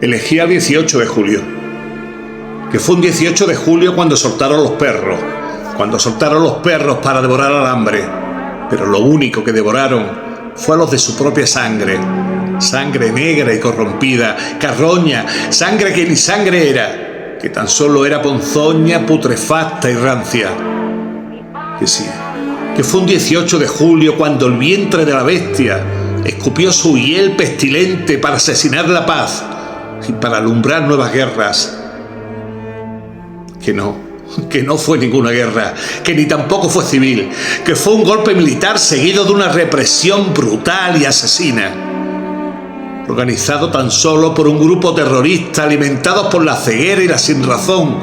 Elegía el 18 de julio, que fue un 18 de julio cuando soltaron los perros para devorar al hambre, pero lo único que devoraron fue a los de su propia sangre negra y corrompida, carroña, sangre que ni sangre era, que tan solo era ponzoña, putrefacta y rancia. Que sí, que fue un 18 de julio cuando el vientre de la bestia escupió su hiel pestilente para asesinar la paz y para alumbrar nuevas guerras. Que no fue ninguna guerra, que ni tampoco fue civil, que fue un golpe militar seguido de una represión brutal y asesina, organizado tan solo por un grupo terrorista alimentados por la ceguera y la sinrazón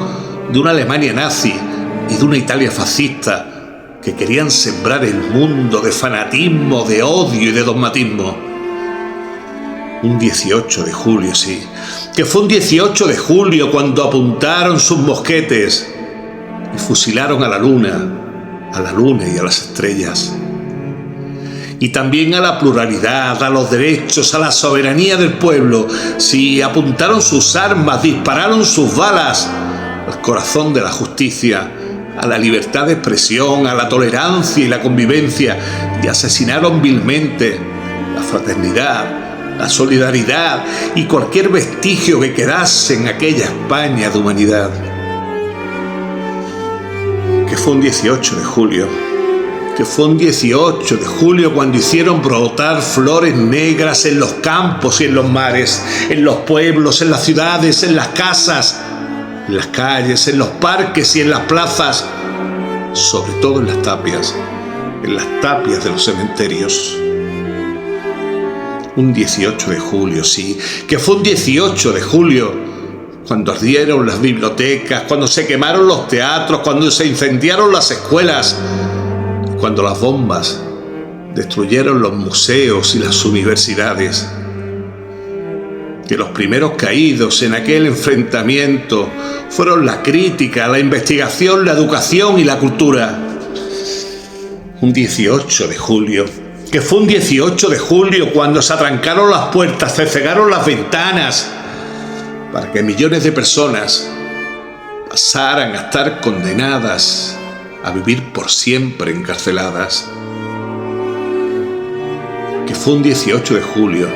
de una Alemania nazi y de una Italia fascista que querían sembrar el mundo de fanatismo, de odio y de dogmatismo. Un 18 de julio, sí, que fue un 18 de julio cuando apuntaron sus mosquetes y fusilaron a la luna y a las estrellas. Y también a la pluralidad, a los derechos, a la soberanía del pueblo. Sí, apuntaron sus armas, dispararon sus balas al corazón de la justicia, a la libertad de expresión, a la tolerancia y la convivencia, y asesinaron vilmente la fraternidad, la solidaridad y cualquier vestigio que quedase en aquella España de humanidad. Que fue un 18 de julio, que fue un 18 de julio cuando hicieron brotar flores negras en los campos y en los mares, en los pueblos, en las ciudades, en las casas, en las calles, en los parques y en las plazas, sobre todo en las tapias de los cementerios. Un 18 de julio, sí, que fue un 18 de julio cuando ardieron las bibliotecas, cuando se quemaron los teatros, cuando se incendiaron las escuelas, cuando las bombas destruyeron los museos y las universidades. Que los primeros caídos en aquel enfrentamiento fueron la crítica, la investigación, la educación y la cultura. Un 18 de julio, que fue un 18 de julio cuando se atrancaron las puertas, se cegaron las ventanas, para que millones de personas pasaran a estar condenadas a vivir por siempre encarceladas. Que fue un 18 de julio,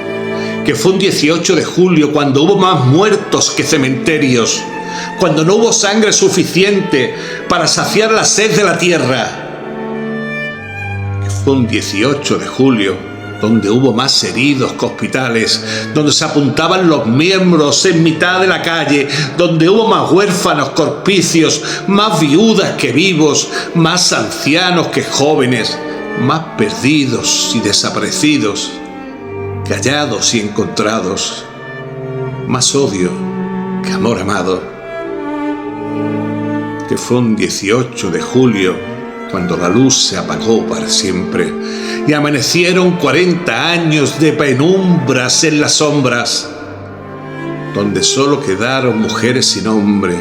que fue un 18 de julio cuando hubo más muertos que cementerios, cuando no hubo sangre suficiente para saciar la sed de la tierra. Que fue un 18 de julio donde hubo más heridos que hospitales, donde se apuntaban los miembros en mitad de la calle, donde hubo más huérfanos que hospicios, más viudas que vivos, más ancianos que jóvenes, más perdidos y desaparecidos que hallados y encontrados, más odio que amor amado. Que fue un 18 de julio cuando la luz se apagó para siempre y amanecieron 40 años de penumbras en las sombras, donde solo quedaron mujeres sin hombre,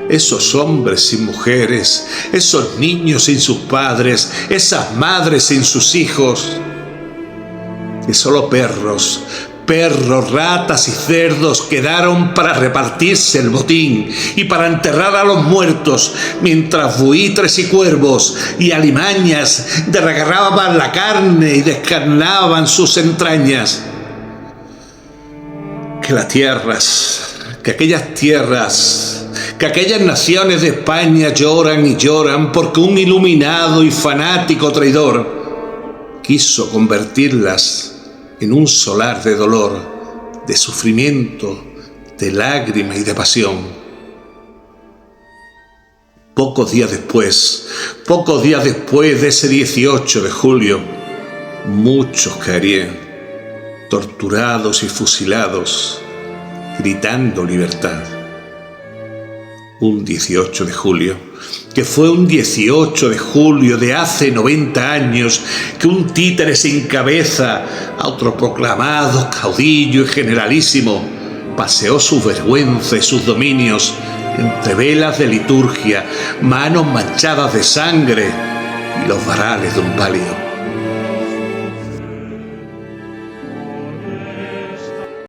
esos hombres sin mujeres, esos niños sin sus padres, esas madres sin sus hijos, y solo perros, ratas y cerdos quedaron para repartirse el botín y para enterrar a los muertos, mientras buitres y cuervos y alimañas desgarraban la carne y descarnaban sus entrañas. Que aquellas naciones de España lloran y lloran porque un iluminado y fanático traidor quiso convertirlas en un solar de dolor, de sufrimiento, de lágrima y de pasión. Pocos días después de ese 18 de julio, muchos caerían, torturados y fusilados, gritando libertad. Un 18 de julio, que fue un 18 de julio de hace 90 años, que un títere sin cabeza, autoproclamado caudillo y generalísimo, paseó su vergüenza y sus dominios entre velas de liturgia, manos manchadas de sangre y los varales de un palio.